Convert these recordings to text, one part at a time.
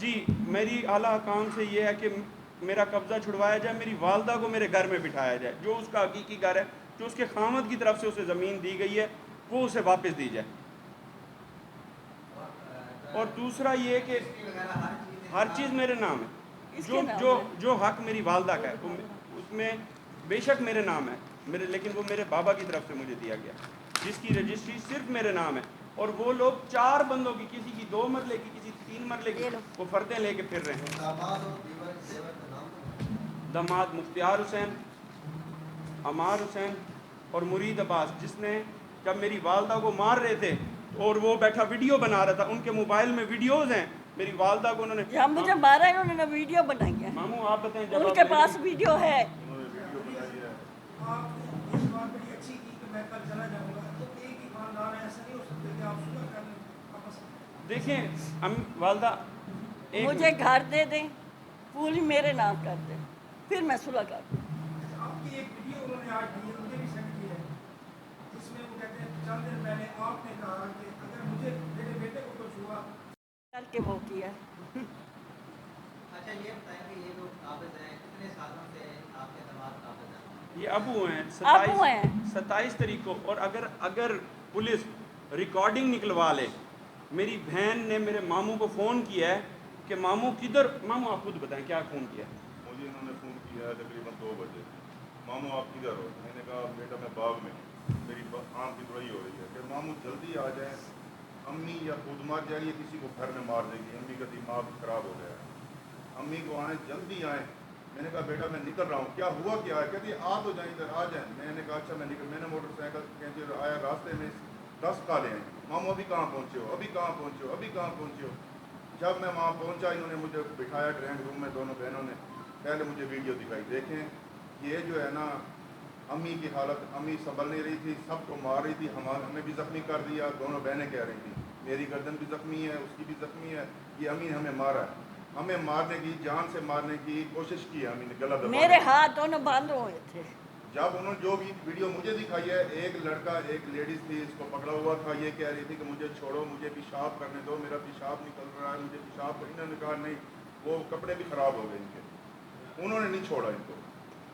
جی میری اعلیٰ حکام سے یہ ہے کہ میرا قبضہ چھڑوایا جائے، میری والدہ کو میرے گھر میں بٹھایا جائے، جو اس کا حقیقی گھر ہے، جو اس کے خامد کی طرف سے اسے زمین دی گئی ہے وہ اسے واپس دی جائے۔ اور دوسرا یہ کہ ہر چیز میرے نام ہے، اس جو کے نام جو ہے۔ جو حق میری والدہ کا ہے اس میں بے شک میرے نام ہے، لیکن وہ میرے بابا کی طرف سے مجھے دیا گیا، جس کی رجسٹری صرف میرے نام ہے۔ اور وہ لوگ 4 بندوں کی، کسی کی 2 مرلے کی، کسی 3 مرلے کی، وہ فردیں لے کے پھر رہے ہیں۔ داماد مختار حسین، عمار حسین اور مرید عباس، جس نے جب میری والدہ کو مار رہے تھے اور وہ بیٹھا ویڈیو بنا رہا تھا، ان کے موبائل میں ویڈیوز ہیں، میری والدہ کو انہوں نے جہاں مجھے مارا ہے انہوں نے ویڈیو بنائی ہے، ماموں آپ بتائیں جب ان آپ کے میری- پاس ویڈیو ہے۔ آپ نے اس بات بڑی اچھی کی کہ میں کل چلا جاؤں گا، تو ایک ہی خاندان ہے، ایسا نہیں ہو سکتا کہ آپ صبح کر لیں واپس۔ دیکھیں والدہ مجھے گھر دے دیں، پوری میرے نام کر دیں، پھر میں صلح کر دوں۔ آپ کی ایک ویڈیو انہوں نے آج دی ہے، مجھے بھی سینڈ کی ہے، جس میں وہ کہتے ہیں چند دن پہلے آپ نے کہا کہ اگر مجھے میرے بیٹے کو کچھ ہوا کر کے وہ کیا۔ اچھا یہ بتائیں کہ یہ لوگ قابض ہیں، کتنے سالوں سے آپ کے دماغ قابض ہیں؟ یہ ابو ہیں ابو ہیں۔ 27 تاریخ کو، اور اگر پولیس ریکارڈنگ نکلوا لے، میری بہن نے میرے ماموں کو فون کیا ہے کہ ماموں کدھر، ماموں آپ خود بتائیں کیا فون کیا ہے؟ مجھے انہوں نے فون کیا ہے تقریباً 2 بجے، ماموں آپ کدھر ہو؟ میں نے کہا بیٹا میں باغ میں ہوں، میری آم کی دوائی ہو رہی ہے، کہ ماموں جلدی آ جائیں، امی یا خود مار جائے یا کسی کو گھر میں مار دے گی، امی کا دماغ خراب ہو گیا ہے، امی کو آئیں جلدی آئیں۔ میں نے کہا بیٹا میں نکل رہا ہوں، کیا ہوا کیا ہے؟ کہتی آ تو جائیں ادھر آ جائیں۔ میں نے کہا اچھا میں نکل، میں نے موٹر سائیکل کھینچی اور آیا، راستے میں 10 کالے ہیں، ماموں ابھی کہاں پہنچے ہو، ابھی کہاں پہنچے ہو، ابھی کہاں پہنچے ہو؟ جب میں وہاں پہنچا انہوں نے مجھے بٹھایا ڈرائنگ روم میں، دونوں بہنوں نے پہلے مجھے ویڈیو دکھائی، دیکھیں یہ جو ہے نا امی کی حالت، امی سنبھل نہیں رہی تھی، سب کو مار رہی تھی، ہمیں بھی زخمی کر دیا، دونوں بہنیں کہہ رہی تھیں میری گردن بھی زخمی ہے، اس کی بھی زخمی ہے، یہ امی نے ہمیں مارا ہے، ہمیں مارنے کی، جان سے مارنے کی کوشش کی ہے امی نے، گلا دبانے میرے کی۔ ہاتھ دونوں باندھ ہوئے تھے۔ جب انہوں نے جو بھی ویڈیو مجھے دکھائی ہے، ایک لڑکا ایک لیڈیز تھی، اس کو پکڑا ہوا تھا، یہ کہہ رہی تھی کہ مجھے چھوڑو، مجھے پیشاب کرنے دو، میرا پیشاب نکل رہا ہے، مجھے پیشاب، انہوں نے کہا نہیں، وہ کپڑے بھی خراب ہو گئے ان کے، انہوں نے نہیں چھوڑا ان کو،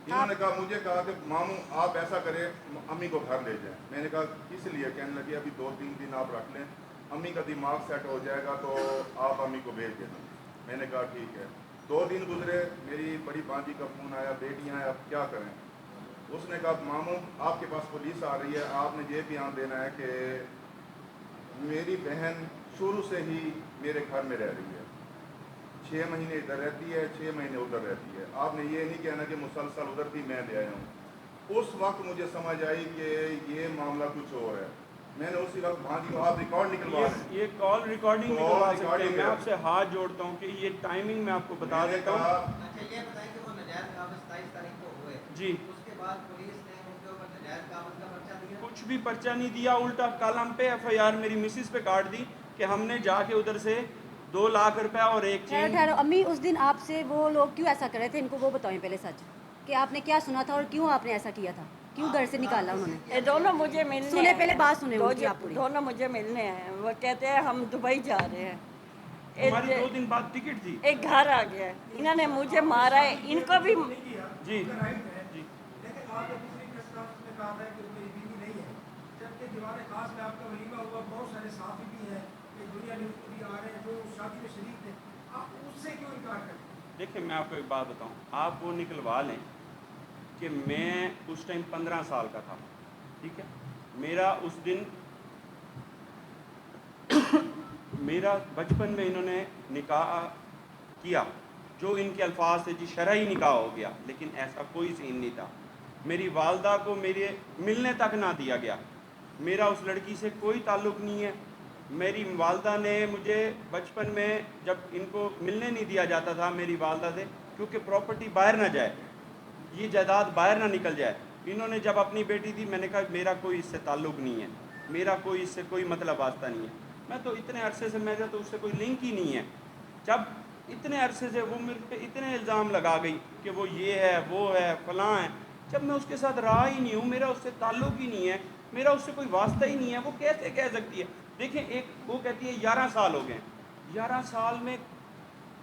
انہوں نے کہا، مجھے کہا کہ ماموں آپ ایسا کریں امی کو گھر لے جائیں۔ میں نے کہا کس لیے؟ کہنے لگے ابھی 2-3 دن آپ رکھ لیں، امی کا دماغ سیٹ ہو جائے گا تو آپ امی کو بھیج دینا۔ میں نے کہا ٹھیک ہے۔ 2 دن گزرے، میری بڑی بانجی کا فون آیا، بیٹیاں ہیں اب کیا کریں؟ اس نے کہا ماموں آپ کے پاس پولیس آ رہی ہے، آپ نے یہ بیان دینا ہے کہ میری بہن شروع سے ہی میرے گھر میں رہ رہی ہے، 6 مہینے ادھر رہتی ہے، 6 مہینے ادھر رہتی ہے، آپ نے یہ نہیں کہنا کہ مسلسل ادھر تھی میں لے آیا ہوں۔ اس وقت مجھے سمجھ آئی کہ یہ معاملہ کچھ اور ہے، میں نے اسی وقت بھانجی کو آپ ریکارڈ نکلوا رہے ہیں، یہ کال ریکارڈنگ نکلوا سکتے ہیں، میں آپ سے ہاتھ جوڑتا ہوں کہ یہ ٹائمنگ میں آپ کو بتا میں نے دیتا کہا ہوں۔ اچھا یہ بتائیں کہ وہ نجائز قابض 27 تاریخ کو ہوئے، جی اس کے بعد پولیس نے ان کے اوپر نجائز قابض کا پرچہ دیا؟ کچھ بھی پرچہ نہیں دیا، الٹا کل ہم پہ FIR میری مسز پہ کاٹ دی کہ ہم نے جا کے ادھر سے 2 لاکھ روپے اور ایک چین۔ ٹھہرو امی، اس دن آپ سے وہ لوگ کیوں ایسا کر رہے تھے؟ ان کو وہ بتائیں پہلے سچ، کہ آپ نے کیا سنا تھا اور کیوں آپ نے ایسا کیا تھا، کیوں گھر سے نکالا انہوں نے؟ یہ دونوں مجھے ملنے سنیں، آئے پہلے ہیں۔ بات سنیں ان کی آپ پوری۔ دونوں مجھے ملنے آئے ہیں، وہ کہتے ہیں ہم دبئی جا رہے ہیں۔ ہماری 2 دن بعد ٹکٹ تھی۔ ایک گھر آ گیا ہے، انہوں نے مجھے مارا ہے، ان کو بھی جی رائٹ ہے، جی لیکن آپ نے پچھلی پریس کانفرنس میں کہا تھا کہ میری بیوی نہیں ہے، جبکہ دیوان خاص میں آپ کا ولیمہ ہوا، بہت سارے صحافی بھی ہیں، ایک دنیا نیوز بھی آ رہے ہیں جو شادی میں شریک تھے، آپ اس سے کیوں انکار کرتے ہیں؟ دیکھیں میں آپ کو ایک بات بتاؤں، آپ وہ نکلوا لیں کہ میں اس ٹائم 15 سال کا تھا، ٹھیک ہے، میرا اس دن میرا بچپن میں انہوں نے نکاح کیا، جو ان کے الفاظ تھے جی شرعی نکاح ہو گیا، لیکن ایسا کوئی سین نہیں تھا، میری والدہ کو میرے ملنے تک نہ دیا گیا، میرا اس لڑکی سے کوئی تعلق نہیں ہے، میری والدہ نے مجھے بچپن میں جب ان کو ملنے نہیں دیا جاتا تھا میری والدہ سے، کیونکہ پراپرٹی باہر نہ جائے، یہ جائیداد باہر نہ نکل جائے، انہوں نے جب اپنی بیٹی دی، میں نے کہا میرا کوئی اس سے تعلق نہیں ہے، میرا کوئی اس سے کوئی مطلب واسطہ نہیں ہے، میں تو اتنے عرصے سے میرا تو اس سے کوئی لنک ہی نہیں ہے، جب اتنے عرصے سے وہ میرے پہ اتنے الزام لگا گئی کہ وہ یہ ہے وہ ہے فلاں ہے، جب میں اس کے ساتھ رہا ہی نہیں ہوں، میرا اس سے تعلق ہی نہیں ہے، میرا اس سے کوئی واسطہ ہی نہیں ہے، وہ کیسے کہہ سکتی ہے؟ دیکھیں ایک وہ کہتی ہے 11 سال ہو گئے، 11 سال میں